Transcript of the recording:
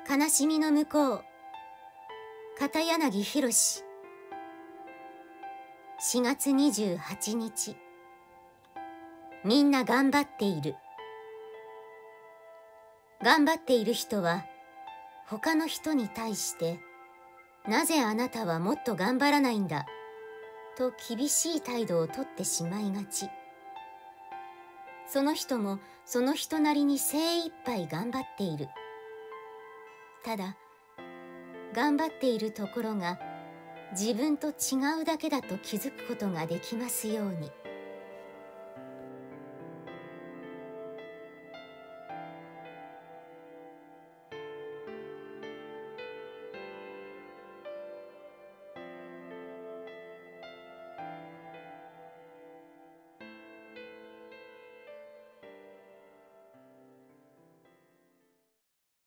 悲しみの向こう、片柳宏。4月28日。みんな頑張っている。頑張っている人は他の人に対してなぜあなたはもっと頑張らないんだと厳しい態度をとってしまいがち。その人もその人なりに精一杯頑張っている。ただ頑張っているところが自分と違うだけだと気づくことができますように。